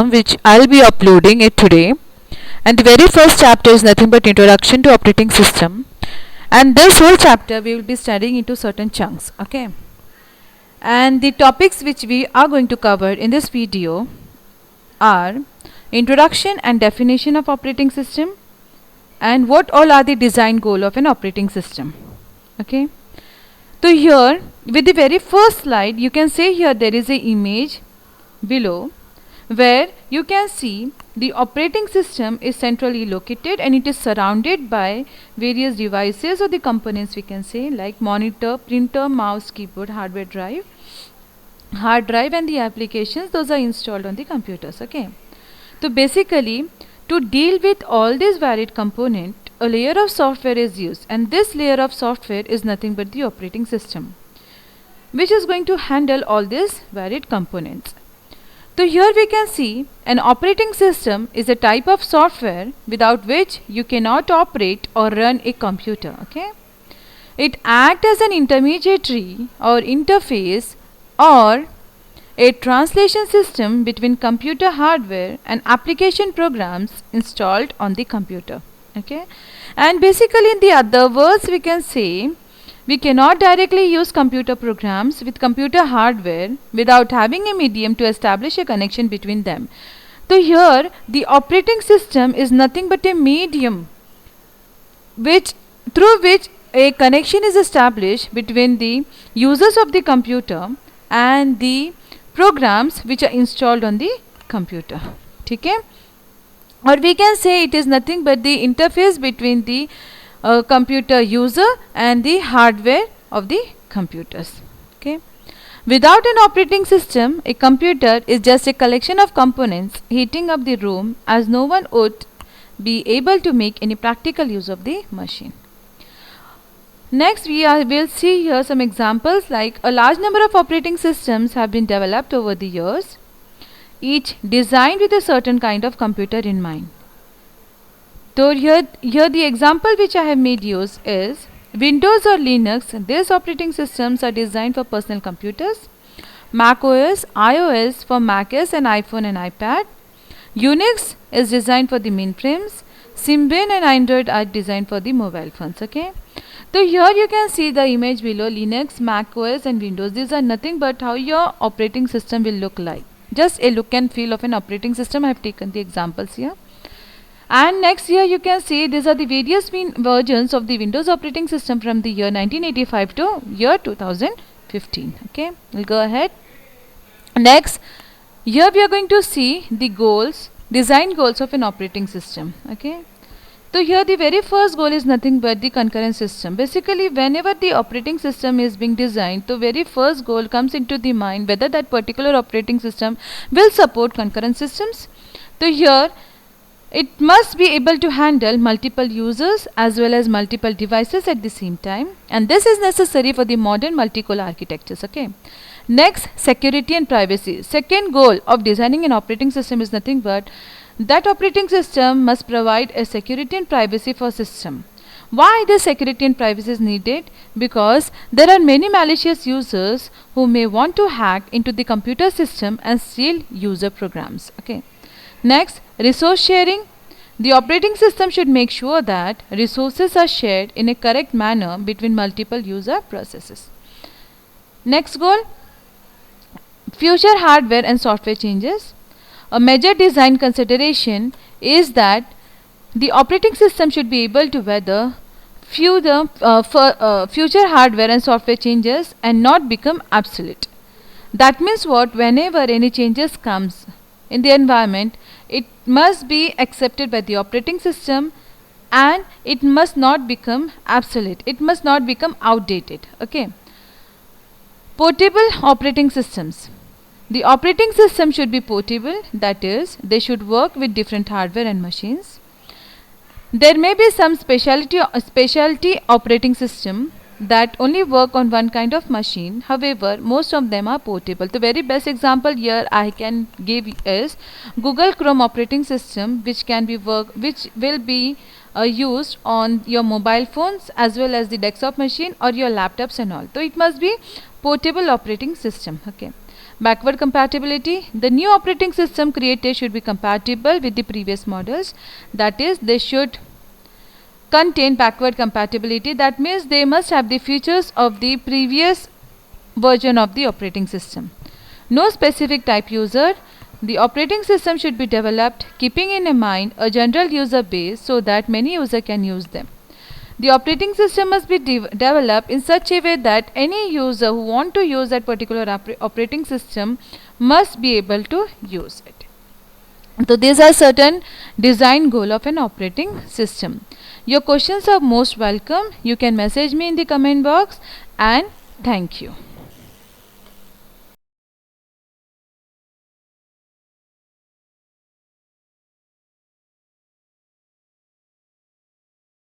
which I'll be uploading it today. And the very first chapter is nothing but introduction to operating system. And this whole chapter we will be studying into certain chunks. Okay. And the topics which we are going to cover in this video are introduction and definition of operating system, and what all are the design goal of an operating system. Okay. So here with the very first slide you can say here there is a image below where you can see the operating system is centrally located and it is surrounded by various devices or the components, we can say, like monitor, printer, mouse, keyboard, hard drive and the applications, those are installed on the computers. Okay, so basically to deal with all these varied components, a layer of software is used, and this layer of software is nothing but the operating system, which is going to handle all these varied components. So here we can see an operating system is a type of software without which you cannot operate or run a computer. Okay, it acts as an intermediary or interface or a translation system between computer hardware and application programs installed on the computer. Okay, and basically in the other words we can say we cannot directly use computer programs with computer hardware without having a medium to establish a connection between them. So here the operating system is nothing but a medium through which a connection is established between the users of the computer and the programs which are installed on the computer. Okay? Or we can say it is nothing but the interface between the computer user and the hardware of the computers. Okay. Without an operating system, a computer is just a collection of components heating up the room, as no one would be able to make any practical use of the machine. Next we'll see here some examples, like a large number of operating systems have been developed over the years, each designed with a certain kind of computer in mind. So here the example which I have made use is Windows or Linux. These operating systems are designed for personal computers. Mac OS, iOS for Mac OS and iPhone and iPad. Unix is designed for the mainframes. Symbian and Android are designed for the mobile phones. Okay. So here you can see the image below, Linux, Mac OS and Windows. These are nothing but how your operating system will look like. Just a look and feel of an operating system. I have taken the examples here. And next here you can see these are the various versions of the Windows operating system from the year 1985 to year 2015. Okay, we'll go ahead. Next, here we are going to see the design goals of an operating system. Okay, so here the very first goal is nothing but the concurrent system. Basically, whenever the operating system is being designed, the very first goal comes into the mind whether that particular operating system will support concurrent systems. So here it must be able to handle multiple users as well as multiple devices at the same time, and this is necessary for the modern multi-core architectures. Okay. Next, security and privacy. Second goal of designing an operating system is nothing but that operating system must provide a security and privacy for system. Why this security and privacy is needed? Because there are many malicious users who may want to hack into the computer system and steal user programs. Okay. Next, resource sharing. The operating system should make sure that resources are shared in a correct manner between multiple user processes. Next goal, future hardware and software changes. A major design consideration is that the operating system should be able to weather future hardware and software changes and not become obsolete. That means what? Whenever any changes comes in the environment, it must be accepted by the operating system and it must not become obsolete. It must not become outdated. Okay. Portable operating systems. The operating system should be portable, that is, they should work with different hardware and machines. There may be some specialty operating system that only work on one kind of machine. However, most of them are portable. The very best example here I can give is Google Chrome operating system, which will be used on your mobile phones as well as the desktop machine or your laptops and all. So it must be portable operating system. Okay. Backward compatibility. The new operating system created should be compatible with the previous models. That is, they should contain backward compatibility. That means they must have the features of the previous version of the operating system. No specific type user. The operating system should be developed keeping in mind a general user base so that many users can use them. The operating system must be developed in such a way that any user who want to use that particular operating system must be able to use it. So these are certain design goal of an operating system. Your questions are most welcome. You can message me in the comment box, and thank you.